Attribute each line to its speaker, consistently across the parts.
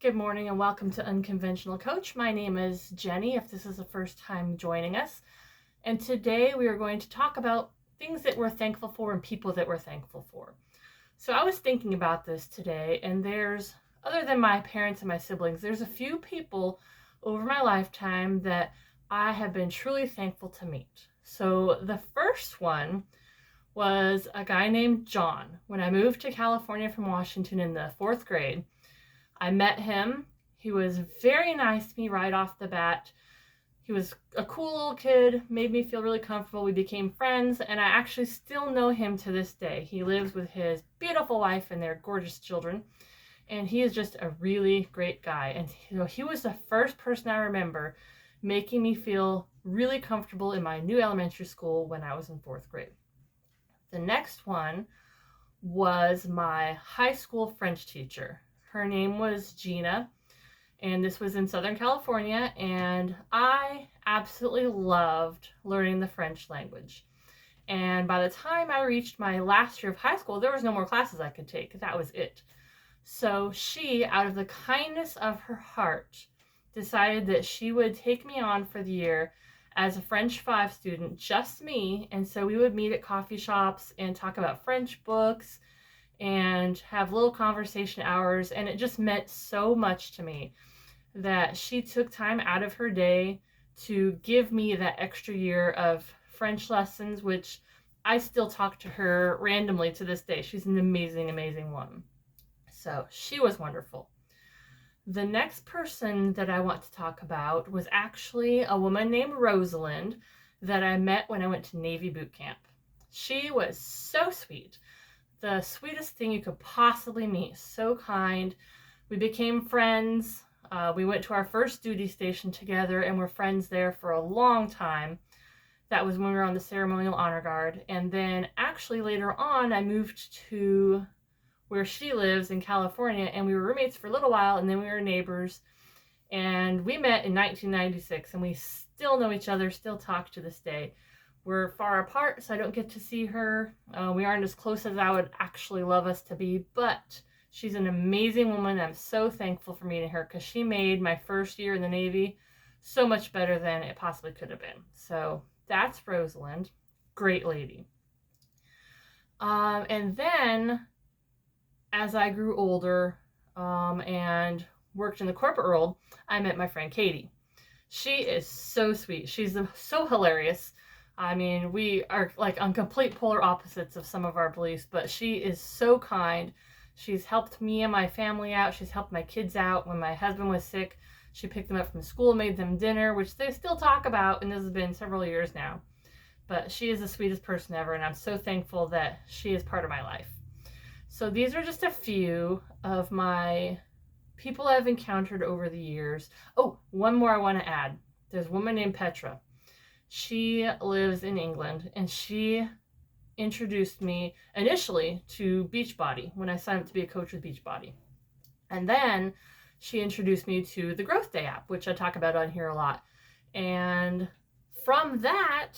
Speaker 1: Good morning and welcome to Unconventional Coach. My name is Jenny, if this is the first time joining us. And today we are going to talk about things that we're thankful for and people that we're thankful for. So I was thinking about this today, and other than my parents and my siblings, there's a few people over my lifetime that I have been truly thankful to meet. So the first one was a guy named John. When I moved to California from Washington in the fourth grade, I met him. He was very nice to me right off the bat. He was a cool little kid, made me feel really comfortable. We became friends, and I actually still know him to this day. He lives with his beautiful wife and their gorgeous children, and he is just a really great guy. And he was the first person I remember making me feel really comfortable in my new elementary school when I was in fourth grade. The next one was my high school French teacher. Her name was Gina, and this was in Southern California, and I absolutely loved learning the French language. And by the time I reached my last year of high school, there was no more classes I could take. That was it. So she, out of the kindness of her heart, decided that she would take me on for the year as a French 5 student, just me. And so we would meet at coffee shops and talk about French books and have little conversation hours, and it just meant so much to me that she took time out of her day to give me that extra year of French lessons, which I still talk to her randomly to this day. She's an amazing, amazing woman. So she was wonderful. The next person that I want to talk about was actually a woman named Rosalind that I met when I went to Navy boot camp. She was so sweet. The sweetest thing you could possibly meet. So kind. We became friends. We went to our first duty station together and were friends there for a long time. That was when we were on the Ceremonial Honor Guard. And then actually later on, I moved to where she lives in California, and we were roommates for a little while, and then we were neighbors. And we met in 1996, and we still know each other, still talk to this day. We're far apart, so I don't get to see her. We aren't as close as I would actually love us to be, but she's an amazing woman. I'm so thankful for meeting her because she made my first year in the Navy so much better than it possibly could have been. So that's Rosalind. Great lady. And then as I grew older and worked in the corporate world, I met my friend Katie. She is so sweet. She's so hilarious. I mean, we are like on complete polar opposites of some of our beliefs, but she is so kind. She's helped me and my family out. She's helped my kids out. When my husband was sick, she picked them up from school, made them dinner, which they still talk about, and this has been several years now. But she is the sweetest person ever, and I'm so thankful that she is part of my life. So these are just a few of my people I've encountered over the years. Oh, one more I want to add. There's a woman named Petra. She lives in England, and she introduced me initially to Beachbody when I signed up to be a coach with Beachbody. And then she introduced me to the Growth Day app, which I talk about on here a lot. And from that,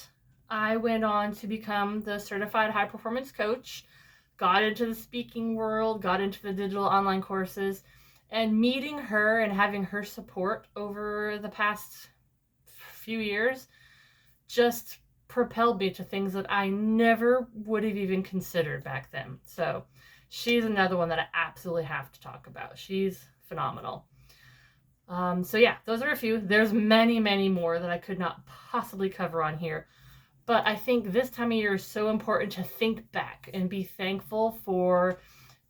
Speaker 1: I went on to become the certified high performance coach, got into the speaking world, got into the digital online courses, and meeting her and having her support over the past few years just propelled me to things that I never would have even considered back then. So she's another one that I absolutely have to talk about. She's phenomenal. So yeah, those are a few. There's many, many more that I could not possibly cover on here. But I think this time of year is so important to think back and be thankful for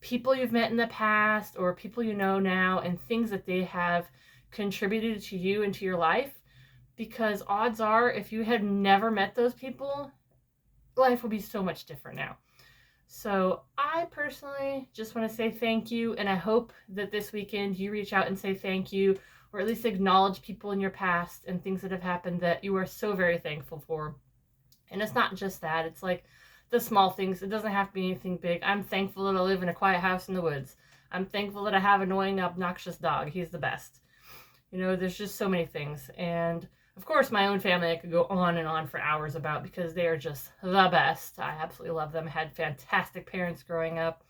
Speaker 1: people you've met in the past or people you know now and things that they have contributed to you and to your life. Because odds are, if you had never met those people, life would be so much different now. So I personally just want to say thank you, and I hope that this weekend you reach out and say thank you, or at least acknowledge people in your past and things that have happened that you are so very thankful for. And it's not just that, it's like the small things. It doesn't have to be anything big. I'm thankful that I live in a quiet house in the woods. I'm thankful that I have an annoying, obnoxious dog. He's the best. You know, there's just so many things. And of course, my own family I could go on and on for hours about because they are just the best. I absolutely love them. I had fantastic parents growing up.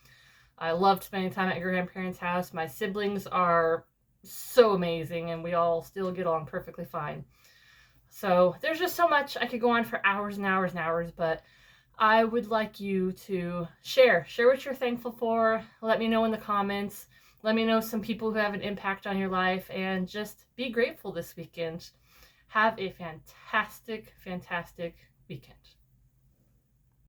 Speaker 1: I loved spending time at grandparents' house. My siblings are so amazing, and we all still get along perfectly fine. So there's just so much. I could go on for hours and hours and hours, but I would like you to share what you're thankful for. Let me know in the comments. Let me know some people who have an impact on your life, and just be grateful this weekend. Have a fantastic, fantastic weekend.